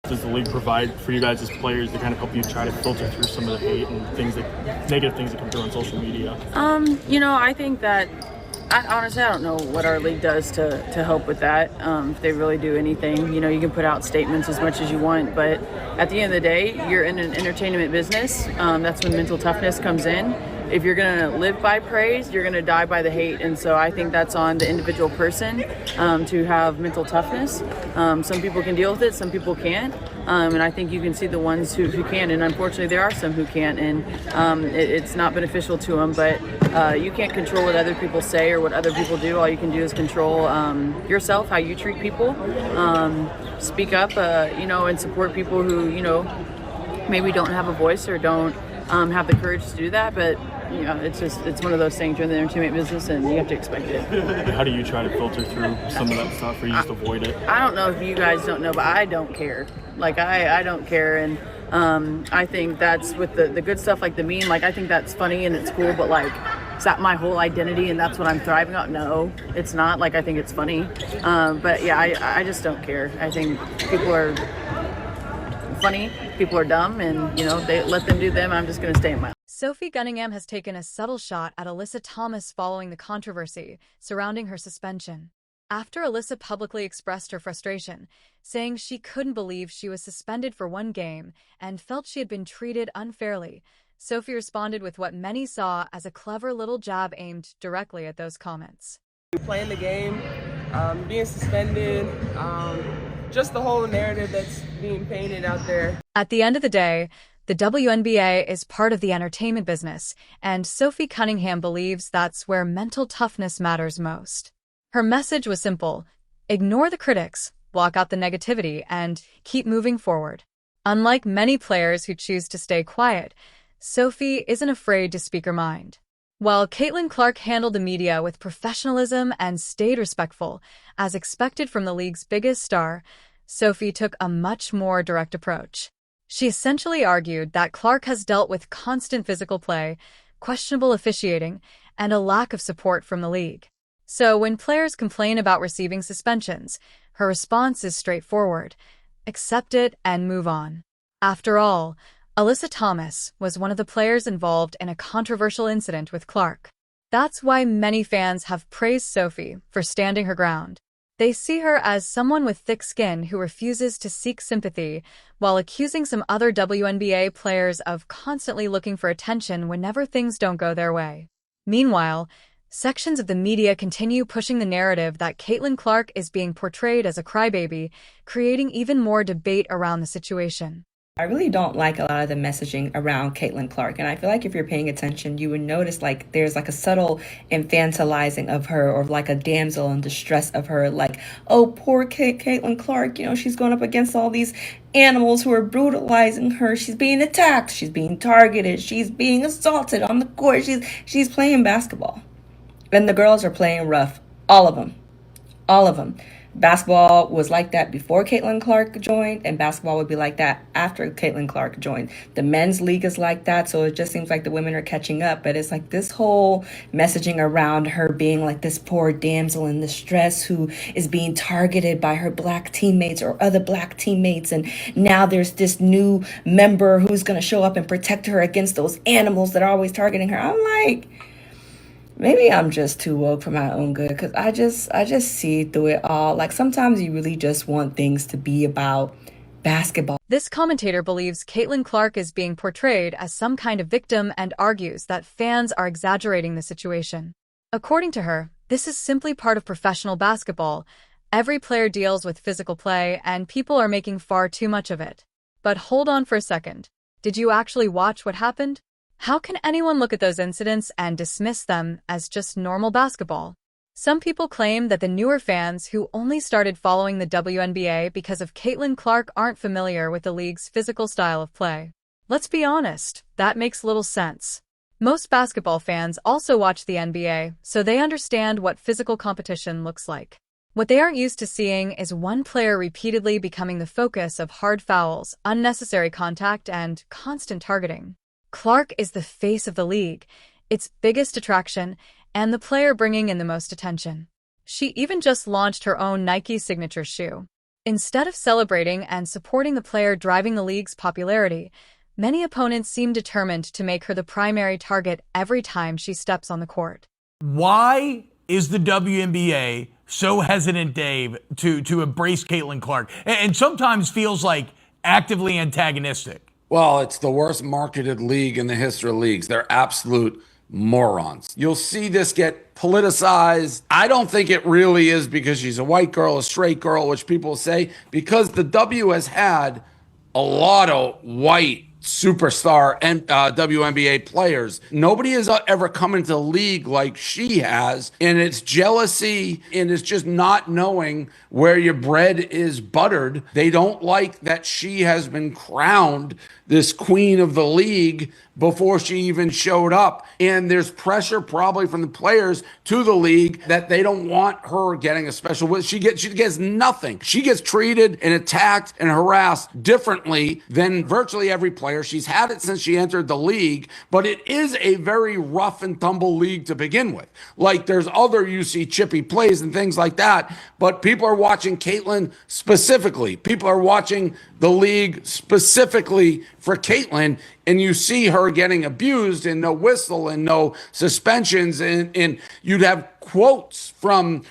does the league provide for you guys as players to kind of help you try to filter through some of the hate and negative things that come through on social media? I think that honestly, I don't know what our league does to help with that. If they really do anything, you can put out statements as much as you want, but at the end of the day, you're in an entertainment business. That's when mental toughness comes in. If you're going to live by praise, you're going to die by the hate. And so I think that's on the individual person to have mental toughness. Some people can deal with it, some people can't. And I think you can see the ones who can. And unfortunately, there are some who can't. And it's not beneficial to them. But you can't control what other people say or what other people do. All you can do is control yourself, how you treat people. Speak up, and support people who, maybe don't have a voice or don't have the courage to do that. But it's one of those things. You're in the entertainment business and you have to expect it. How do you try to filter through some of that stuff, or you just avoid it? I don't know if you guys don't know, but I don't care. I don't care. And I think that's with the good stuff, like the meme, I think that's funny and it's cool, but is that my whole identity and that's what I'm thriving on? No, it's not. I think it's funny. But yeah, I just don't care. I think people are funny, people are dumb, and they let them do them. I'm just going to stay in my. Sophie Cunningham has taken a subtle shot at Alyssa Thomas following the controversy surrounding her suspension. After Alyssa publicly expressed her frustration, saying she couldn't believe she was suspended for one game and felt she had been treated unfairly, Sophie responded with what many saw as a clever little jab aimed directly at those comments. Playing the game, being suspended, just the whole narrative that's being painted out there. At the end of the day, the WNBA is part of the entertainment business, and Sophie Cunningham believes that's where mental toughness matters most. Her message was simple: ignore the critics, block out the negativity, and keep moving forward. Unlike many players who choose to stay quiet, Sophie isn't afraid to speak her mind. While Caitlin Clark handled the media with professionalism and stayed respectful, as expected from the league's biggest star, Sophie took a much more direct approach. She essentially argued that Clark has dealt with constant physical play, questionable officiating, and a lack of support from the league. So when players complain about receiving suspensions, her response is straightforward: accept it and move on. After all, Alyssa Thomas was one of the players involved in a controversial incident with Clark. That's why many fans have praised Sophie for standing her ground. They see her as someone with thick skin who refuses to seek sympathy, while accusing some other WNBA players of constantly looking for attention whenever things don't go their way. Meanwhile, sections of the media continue pushing the narrative that Caitlin Clark is being portrayed as a crybaby, creating even more debate around the situation. I really don't like a lot of the messaging around Caitlin Clark, and I feel like if you're paying attention, you would notice there's a subtle infantilizing of her, or a damsel in distress of her, oh, poor Caitlin Clark, she's going up against all these animals who are brutalizing her. She's being attacked, she's being targeted, she's being assaulted on the court, she's playing basketball. And the girls are playing rough, all of them. Basketball was like that before Caitlin Clark joined, and basketball would be like that after Caitlin Clark joined. The men's league is like that, so it just seems like the women are catching up. But it's this whole messaging around her being this poor damsel in distress who is being targeted by her black teammates or other black teammates, and now there's this new member who's going to show up and protect her against those animals that are always targeting her. I'm maybe I'm just too woke for my own good, because I just see through it all. Sometimes you really just want things to be about basketball. This commentator believes Caitlin Clark is being portrayed as some kind of victim and argues that fans are exaggerating the situation. According to her, this is simply part of professional basketball. Every player deals with physical play, and people are making far too much of it. But hold on for a second. Did you actually watch what happened? How can anyone look at those incidents and dismiss them as just normal basketball? Some people claim that the newer fans who only started following the WNBA because of Caitlin Clark aren't familiar with the league's physical style of play. Let's be honest, that makes little sense. Most basketball fans also watch the NBA, so they understand what physical competition looks like. What they aren't used to seeing is one player repeatedly becoming the focus of hard fouls, unnecessary contact, and constant targeting. Clark is the face of the league, its biggest attraction, and the player bringing in the most attention. She even just launched her own Nike signature shoe. Instead of celebrating and supporting the player driving the league's popularity, many opponents seem determined to make her the primary target every time she steps on the court. Why is the WNBA so hesitant, Dave, to embrace Caitlin Clark, and sometimes feels like actively antagonistic? Well, it's the worst marketed league in the history of leagues. They're absolute morons. You'll see this get politicized. I don't think it really is because she's a white girl, a straight girl, which people say, because the W has had a lot of white superstar and WNBA players. Nobody has ever come into the league like she has, and it's jealousy and it's just not knowing where your bread is buttered. They don't like that she has been crowned this queen of the league before she even showed up. And there's pressure probably from the players to the league that they don't want her getting a special. She gets nothing. She gets treated and attacked and harassed differently than virtually every player. She's had it since she entered the league, but it is a very rough and tumble league to begin with. Like there's other UC chippy plays and things like that, but people are watching Caitlin specifically. People are watching the league specifically for Caitlin, and you see her getting abused and no whistle and no suspensions, and you'd have quotes from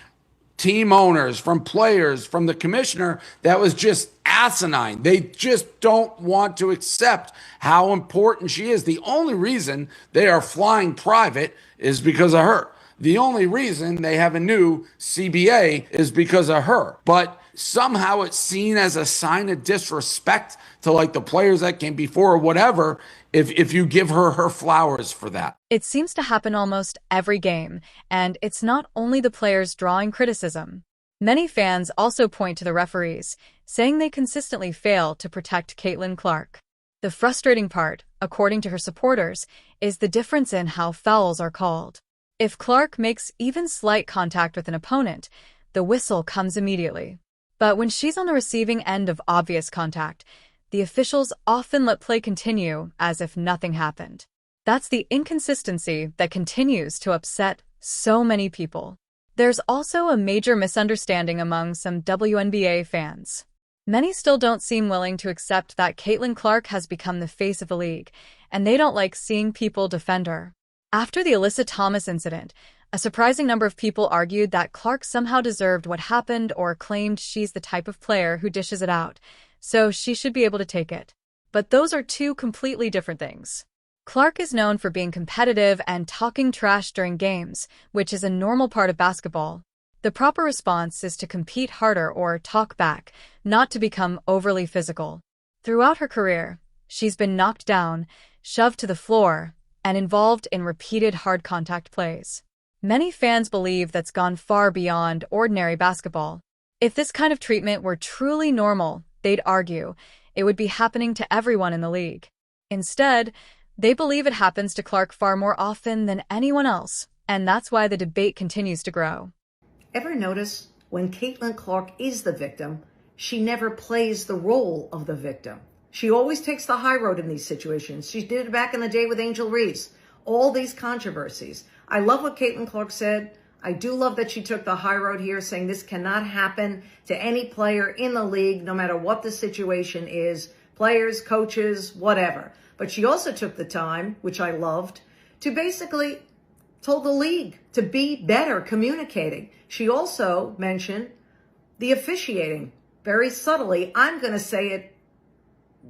team owners, from players, from the commissioner that was just asinine. They just don't want to accept how important she is. The only reason they are flying private is because of her. The only reason they have a new CBA is because of her. But somehow it's seen as a sign of disrespect to like the players that came before or whatever if you give her her flowers for that. It seems to happen almost every game, and it's not only the players drawing criticism. Many fans also point to the referees, saying they consistently fail to protect Caitlin Clark. The frustrating part, according to her supporters, is the difference in how fouls are called. If Clark makes even slight contact with an opponent, the whistle comes immediately. But when she's on the receiving end of obvious contact, the officials often let play continue as if nothing happened. That's the inconsistency that continues to upset so many people. There's also a major misunderstanding among some WNBA fans. Many still don't seem willing to accept that Caitlin Clark has become the face of the league, and they don't like seeing people defend her. After the Alyssa Thomas incident, a surprising number of people argued that Clark somehow deserved what happened or claimed she's the type of player who dishes it out, so she should be able to take it. But those are two completely different things. Clark is known for being competitive and talking trash during games, which is a normal part of basketball. The proper response is to compete harder or talk back, not to become overly physical. Throughout her career, she's been knocked down, shoved to the floor, and involved in repeated hard contact plays. Many fans believe that's gone far beyond ordinary basketball. If this kind of treatment were truly normal, they'd argue, it would be happening to everyone in the league. Instead, they believe it happens to Clark far more often than anyone else, and that's why the debate continues to grow. Ever notice when Caitlin Clark is the victim, she never plays the role of the victim? She always takes the high road in these situations. She did it back in the day with Angel Reese. All these controversies. I love what Caitlin Clark said. I do love that she took the high road here, saying this cannot happen to any player in the league, no matter what the situation is, players, coaches, whatever. But she also took the time, which I loved, to basically told the league to be better communicating. She also mentioned the officiating very subtly. I'm going to say it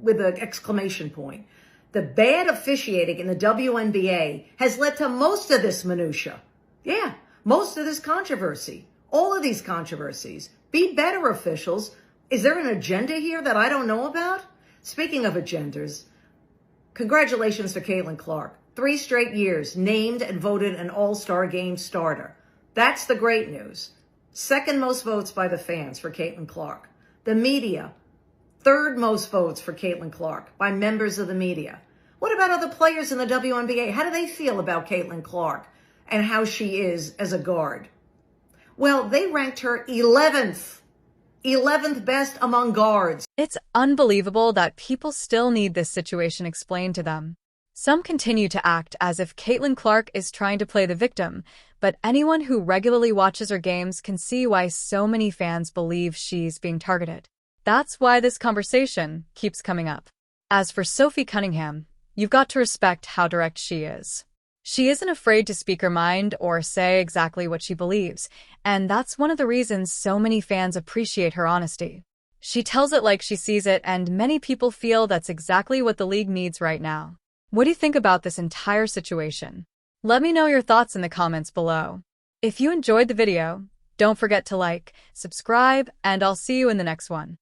with an exclamation point. The bad officiating in the WNBA has led to most of this minutia. Yeah, most of this controversy. All of these controversies. Be better, officials. Is there an agenda here that I don't know about? Speaking of agendas, congratulations to Caitlin Clark. 3 straight years named and voted an All-Star Game starter. That's the great news. 2nd most votes by the fans for Caitlin Clark. The media, 3rd most votes for Caitlin Clark by members of the media. What about other players in the WNBA? How do they feel about Caitlin Clark and how she is as a guard? Well, they ranked her 11th. 11th best among guards. It's unbelievable that people still need this situation explained to them. Some continue to act as if Caitlin Clark is trying to play the victim, but anyone who regularly watches her games can see why so many fans believe she's being targeted. That's why this conversation keeps coming up. As for Sophie Cunningham, you've got to respect how direct she is. She isn't afraid to speak her mind or say exactly what she believes, and that's one of the reasons so many fans appreciate her honesty. She tells it like she sees it, and many people feel that's exactly what the league needs right now. What do you think about this entire situation? Let me know your thoughts in the comments below. If you enjoyed the video, don't forget to like, subscribe, and I'll see you in the next one.